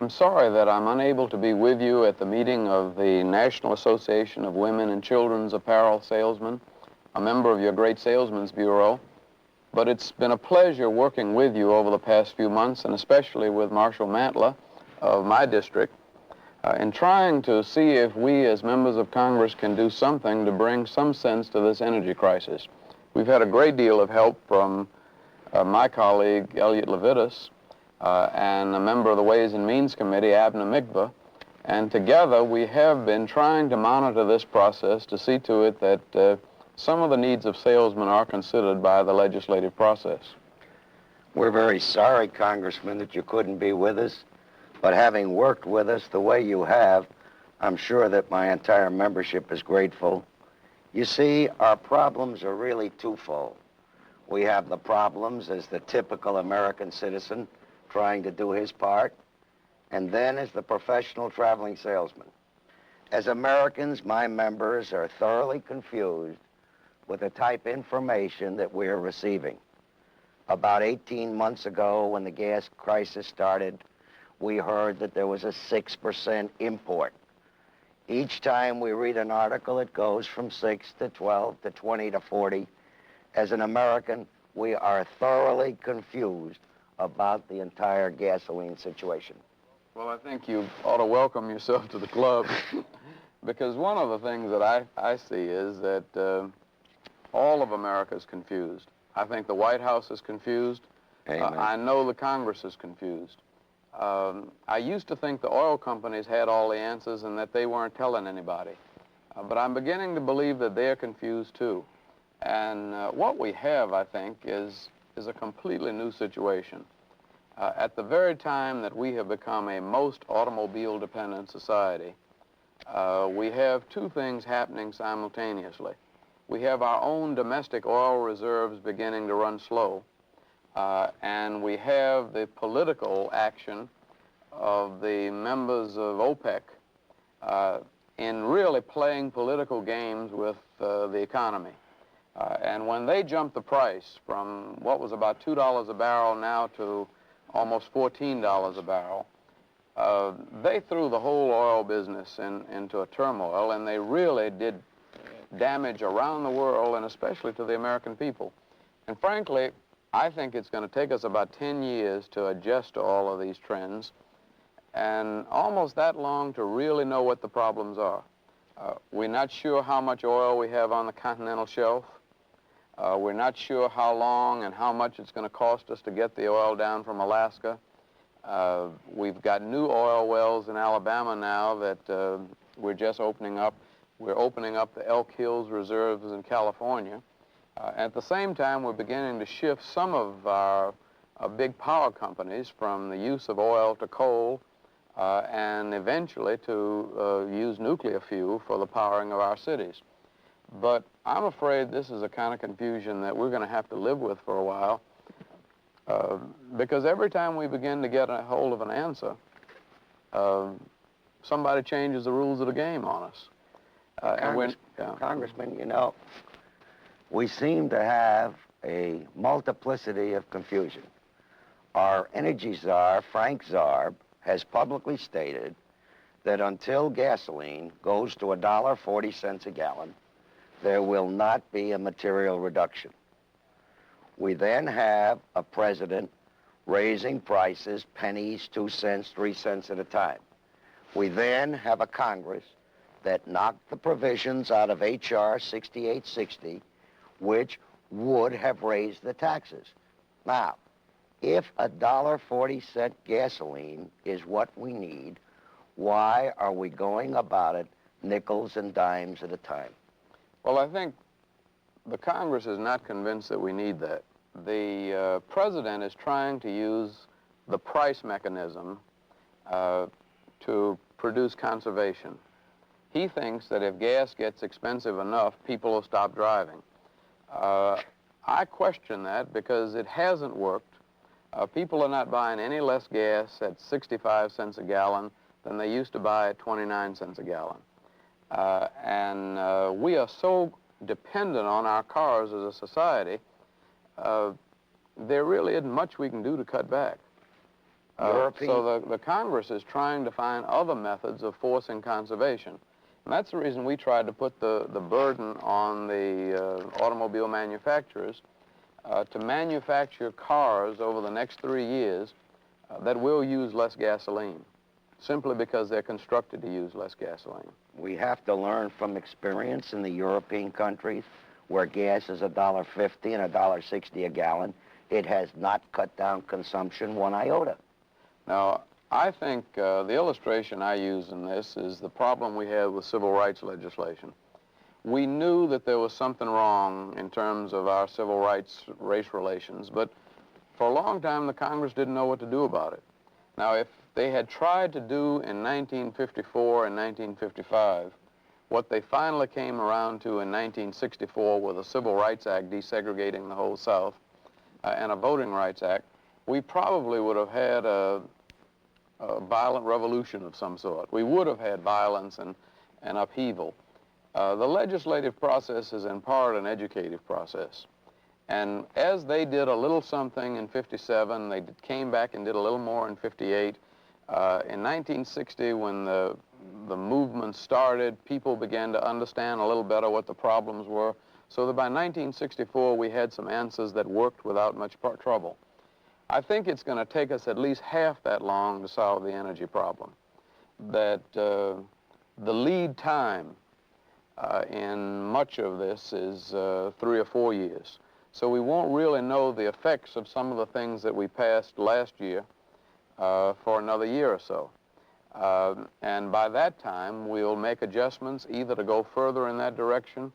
I'm sorry that I'm unable to be with you at the meeting of the National Association of Women and Children's Apparel Salesmen, a member of your great Salesmen's Bureau, but it's been a pleasure working with you over the past few months, and especially with Marshall Mantla of my district, in trying to see if we as members of Congress can do something to bring some sense to this energy crisis. We've had a great deal of help from my colleague, Elliot Levitas, and a member of the Ways and Means Committee, Abner Mikva, and together we have been trying to monitor this process to see to it that some of the needs of salesmen are considered by the legislative process. We're very sorry, Congressman, that you couldn't be with us, but having worked with us the way you have, I'm sure that my entire membership is grateful. You see, our problems are really twofold. We have the problems as the typical American citizen trying to do his part, and then as the professional traveling salesman. As Americans, my members are thoroughly confused with the type of information that we're receiving. About 18 months ago, when the gas crisis started, we heard that there was a 6% import. Each time we read an article, it goes from 6 to 12 to 20 to 40. As an American, we are thoroughly confused about the entire gasoline situation. Well, I think you ought to welcome yourself to the club, because one of the things that I see is that all of America is confused. I think the White House is confused. I know the Congress is confused. I used to think the oil companies had all the answers and that they weren't telling anybody. But I'm beginning to believe that they're confused too. And what we have, I think, is a completely new situation. At the very time that we have become a most automobile-dependent society, we have two things happening simultaneously. We have our own domestic oil reserves beginning to run slow, and we have the political action of the members of OPEC in really playing political games with the economy. And when they jumped the price from what was about $2 a barrel now to almost $14 a barrel, they threw the whole oil business into a turmoil, and they really did damage around the world, and especially to the American people. And frankly, I think it's going to take us about 10 years to adjust to all of these trends, and almost that long to really know what the problems are. We're not sure how much oil we have on the continental shelf. We're not sure how long and how much it's going to cost us to get the oil down from Alaska. We've got new oil wells in Alabama now that we're just opening up. We're opening up the Elk Hills reserves in California. At the same time, we're beginning to shift some of our big power companies from the use of oil to coal and eventually to use nuclear fuel for the powering of our cities. But I'm afraid this is a kind of confusion that we're going to have to live with for a while, because every time we begin to get a hold of an answer, somebody changes the rules of the game on us. Congressman, you know, we seem to have a multiplicity of confusion. Our energy czar, Frank Zarb, has publicly stated that until gasoline goes to $1.40 a gallon, there will not be a material reduction. We then have a president raising prices pennies, 2 cents, 3 cents at a time. We then have a Congress that knocked the provisions out of H.R. 6860, which would have raised the taxes. Now, if $1.40 gasoline is what we need, why are we going about it nickels and dimes at a time? Well, I think the Congress is not convinced that we need that. The president is trying to use the price mechanism to produce conservation. He thinks that if gas gets expensive enough, people will stop driving. I question that because it hasn't worked. People are not buying any less gas at 65 cents a gallon than they used to buy at 29 cents a gallon. And we are so dependent on our cars as a society, there really isn't much we can do to cut back. So the Congress is trying to find other methods of forcing conservation. And that's the reason we tried to put the burden on the automobile manufacturers to manufacture cars over the next 3 years that will use less gasoline, simply because they're constructed to use less gasoline. We have to learn from experience in the European countries where gas is $1.50 and $1.60 a gallon. It has not cut down consumption one iota. Now, I think the illustration I use in this is the problem we have with civil rights legislation. We knew that there was something wrong in terms of our civil rights race relations, but for a long time the Congress didn't know what to do about it. Now, if they had tried to do in 1954 and 1955 what they finally came around to in 1964 with a Civil Rights Act desegregating the whole South and a Voting Rights Act, we probably would have had a violent revolution of some sort. We would have had violence and upheaval. The legislative process is in part an educative process. And as they did a little something in 57, they came back and did a little more in 58. In 1960, when the movement started, people began to understand a little better what the problems were, so that by 1964 we had some answers that worked without much trouble. I think it's going to take us at least half that long to solve the energy problem. That the lead time in much of this is 3 or 4 years. So we won't really know the effects of some of the things that we passed last year for another year or so. And by that time, we'll make adjustments either to go further in that direction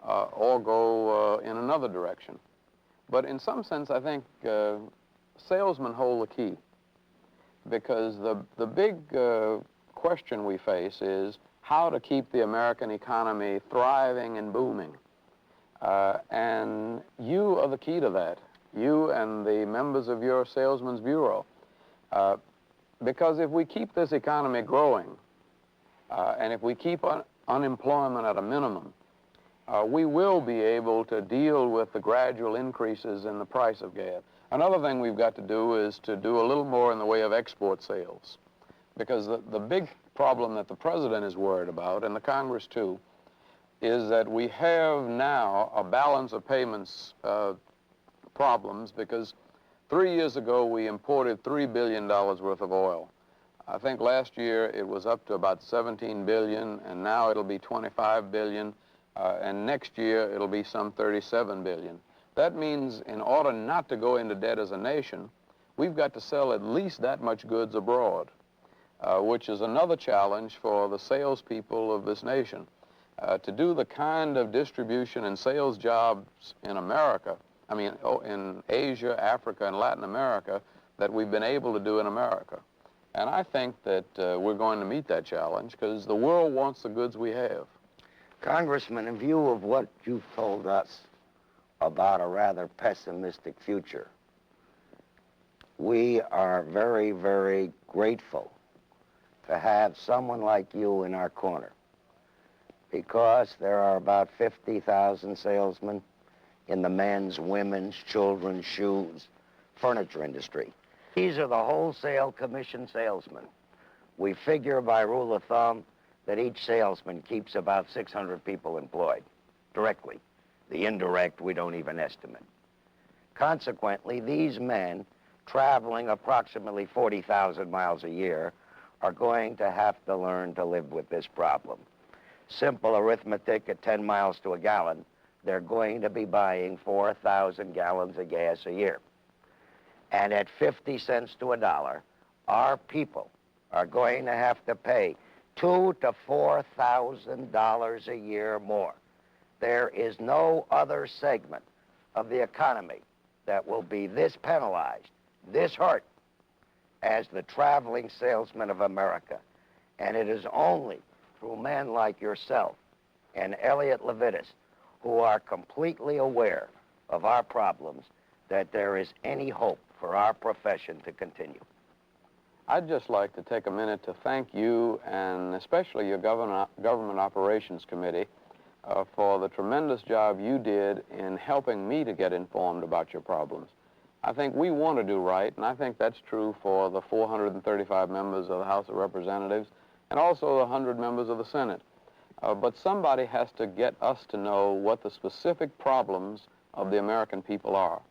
or go in another direction. But in some sense, I think salesmen hold the key, because the big question we face is how to keep the American economy thriving and booming. And you are the key to that, you and the members of your Salesmen's Bureau. Because if we keep this economy growing, and if we keep unemployment at a minimum, we will be able to deal with the gradual increases in the price of gas. Another thing we've got to do is to do a little more in the way of export sales, because the big problem that the President is worried about, and the Congress too, is that we have now a balance of payments problems, because 3 years ago we imported $3 billion worth of oil. I think last year it was up to about 17 billion, and now it'll be 25 billion, and next year it'll be some 37 billion. That means in order not to go into debt as a nation, we've got to sell at least that much goods abroad, which is another challenge for the salespeople of this nation. To do the kind of distribution and sales jobs in America, I mean, in Asia, Africa, and Latin America, that we've been able to do in America. And I think that we're going to meet that challenge, because the world wants the goods we have. Congressman, in view of what you've told us about a rather pessimistic future, we are very, very grateful to have someone like you in our corner, because there are about 50,000 salesmen in the men's, women's, children's, shoes, furniture industry. These are the wholesale commission salesmen. We figure by rule of thumb that each salesman keeps about 600 people employed directly. The indirect, we don't even estimate. Consequently, these men, traveling approximately 40,000 miles a year, are going to have to learn to live with this problem. Simple arithmetic, at 10 miles to a gallon, they're going to be buying 4,000 gallons of gas a year. And at 50 cents to a dollar, our people are going to have to pay $2,000 to $4,000 a year more. There is no other segment of the economy that will be this penalized, this hurt, as the traveling salesman of America. And it is only through men like yourself and Elliot Levitas, who are completely aware of our problems, that there is any hope for our profession to continue. I'd just like to take a minute to thank you, and especially your Government Operations Committee, for the tremendous job you did in helping me to get informed about your problems. I think we want to do right, and I think that's true for the 435 members of the House of Representatives and also the 100 members of the Senate. But somebody has to get us to know what the specific problems of the American people are.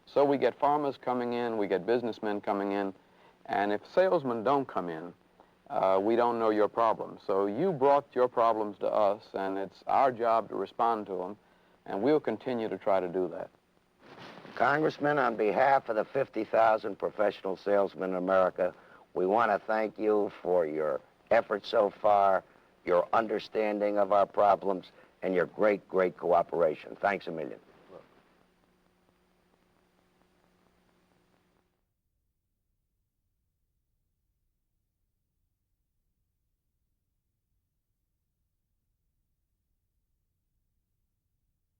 So we get farmers coming in, we get businessmen coming in, and if salesmen don't come in, we don't know your problems. So you brought your problems to us, and it's our job to respond to them, and we'll continue to try to do that. Congressman, on behalf of the 50,000 professional salesmen in America, we want to thank you for your efforts so far, your understanding of our problems, and your great, great cooperation. Thanks a million.